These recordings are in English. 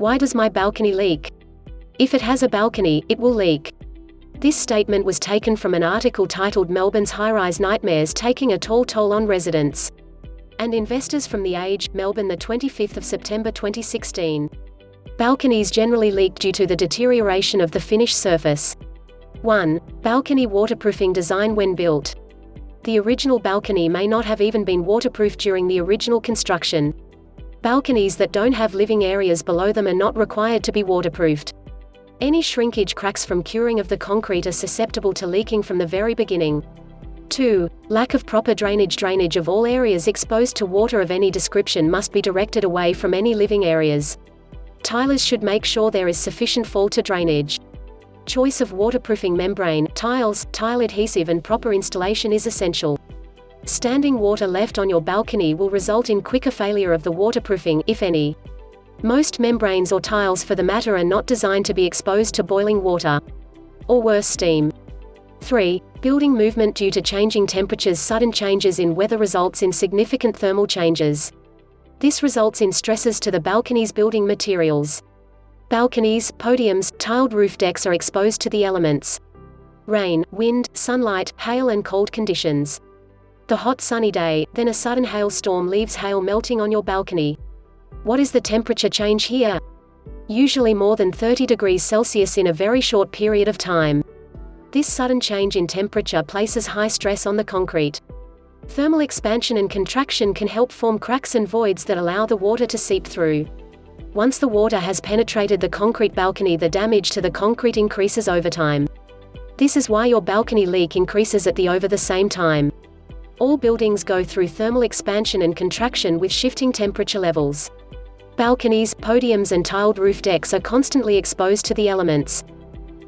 Why does my balcony leak? If it has a balcony, it will leak. This statement was taken from an article titled Melbourne's High-Rise Nightmares Taking a Tall Toll on Residents and Investors from The Age, Melbourne, the 25th of September 2016. Balconies generally leak due to the deterioration of the finish surface. 1. Balcony waterproofing design when built. The original balcony may not have even been waterproofed during the original construction. Balconies that don't have living areas below them are not required to be waterproofed. Any shrinkage cracks from curing of the concrete are susceptible to leaking from the very beginning. 2. Lack of proper drainage. Drainage of all areas exposed to water of any description must be directed away from any living areas. Tilers should make sure there is sufficient fall to drainage. Choice of waterproofing membrane, tiles, tile adhesive and proper installation is essential. Standing water left on your balcony will result in quicker failure of the waterproofing, if any. Most membranes or tiles for the matter are not designed to be exposed to boiling water. Or worse, steam. 3. Building movement. Due to changing temperatures, sudden changes in weather results in significant thermal changes. This results in stresses to the balcony's building materials. Balconies, podiums, tiled roof decks are exposed to the elements. Rain, wind, sunlight, hail and cold conditions. The hot sunny day, then a sudden hailstorm leaves hail melting on your balcony. What is the temperature change here? Usually more than 30 degrees Celsius in a very short period of time. This sudden change in temperature places high stress on the concrete. Thermal expansion and contraction can help form cracks and voids that allow the water to seep through. Once the water has penetrated the concrete balcony, the damage to the concrete increases over time. This is why your balcony leak increases over the same time. All buildings go through thermal expansion and contraction with shifting temperature levels. Balconies, podiums and tiled roof decks are constantly exposed to the elements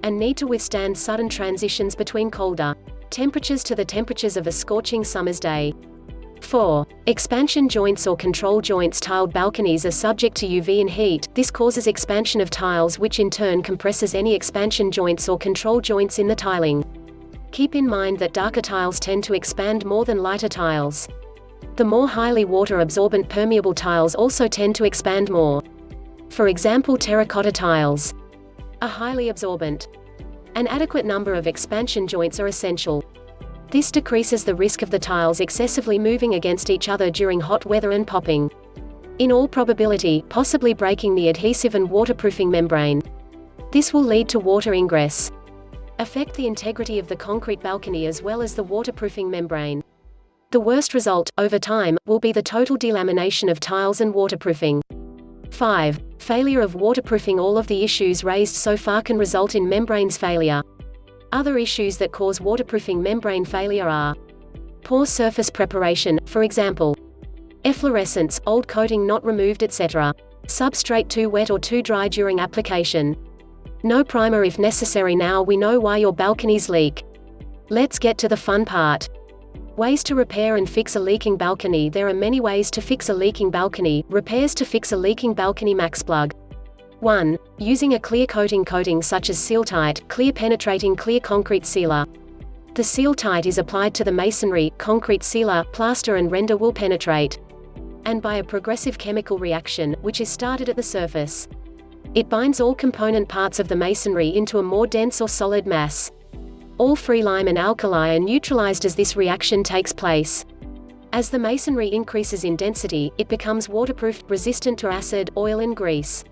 and need to withstand sudden transitions between colder temperatures to the temperatures of a scorching summer's day. 4. Expansion joints or control joints. Tiled balconies are subject to UV and heat. This causes expansion of tiles, which in turn compresses any expansion joints or control joints in the tiling. Keep in mind that darker tiles tend to expand more than lighter tiles. The more highly water-absorbent permeable tiles also tend to expand more. For example, terracotta tiles are highly absorbent. An adequate number of expansion joints are essential. This decreases the risk of the tiles excessively moving against each other during hot weather and popping. In all probability, possibly breaking the adhesive and waterproofing membrane. This will lead to water ingress, affect the integrity of the concrete balcony as well as the waterproofing membrane. The worst result, over time, will be the total delamination of tiles and waterproofing. 5. Failure of waterproofing. All of the issues raised so far can result in membranes failure. Other issues that cause waterproofing membrane failure are poor surface preparation, for example, efflorescence, old coating not removed, etc. Substrate too wet or too dry during application. No primer if necessary. Now we know why your balconies leak. Let's get to the fun part. Ways to repair and fix a leaking balcony. There are many ways to fix a leaking balcony. Repairs to fix a leaking balcony. MaxPlug. 1. Using a clear coating such as Seal-Tite, clear penetrating clear concrete sealer. The Seal-Tite is applied to the masonry, concrete sealer, plaster and render will penetrate. And by a progressive chemical reaction, which is started at the surface. It binds all component parts of the masonry into a more dense or solid mass. All free lime and alkali are neutralized as this reaction takes place. As the masonry increases in density, it becomes waterproof, resistant to acid, oil and grease.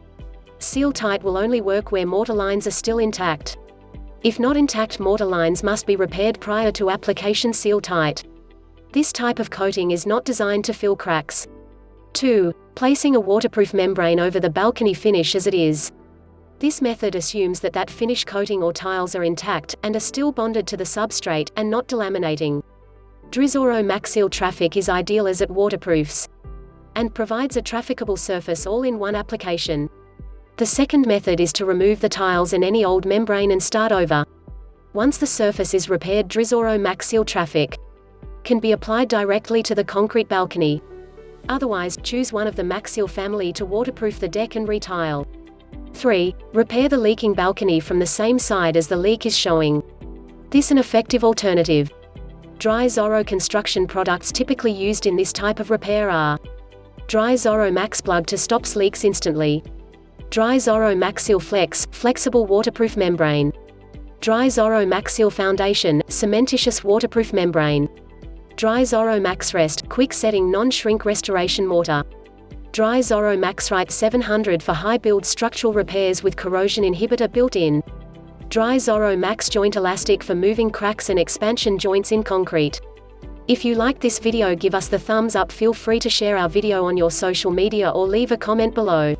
Seal-Tite will only work where mortar lines are still intact. If not intact, mortar lines must be repaired prior to application. Seal-Tite. This type of coating is not designed to fill cracks. 2. Placing a waterproof membrane over the balcony finish as it is. This method assumes that finish coating or tiles are intact, and are still bonded to the substrate, and not delaminating. Drizoro MaxSeal Traffic is ideal as it waterproofs and provides a trafficable surface all in one application. The second method is to remove the tiles and any old membrane and start over. Once the surface is repaired, Drizoro MaxSeal Traffic can be applied directly to the concrete balcony. Otherwise, choose one of the MaxSeal family to waterproof the deck and retile. 3. Repair the leaking balcony from the same side as the leak is showing. This an effective alternative. Dry Zorro construction products typically used in this type of repair are Dry Zorro MaxPlug to stops leaks instantly. Dry Zorro Max Seal Flex, flexible waterproof membrane. Dry Zorro Max Seal Foundation, cementitious waterproof membrane. Dry Zorro Max Rest, quick setting non-shrink restoration mortar. Dry Zorro Max Rite 700 for high build structural repairs with corrosion inhibitor built-in. Dry Zorro Max Joint Elastic for moving cracks and expansion joints in concrete. If you liked this video, give us the thumbs up. Feel free to share our video on your social media or leave a comment below.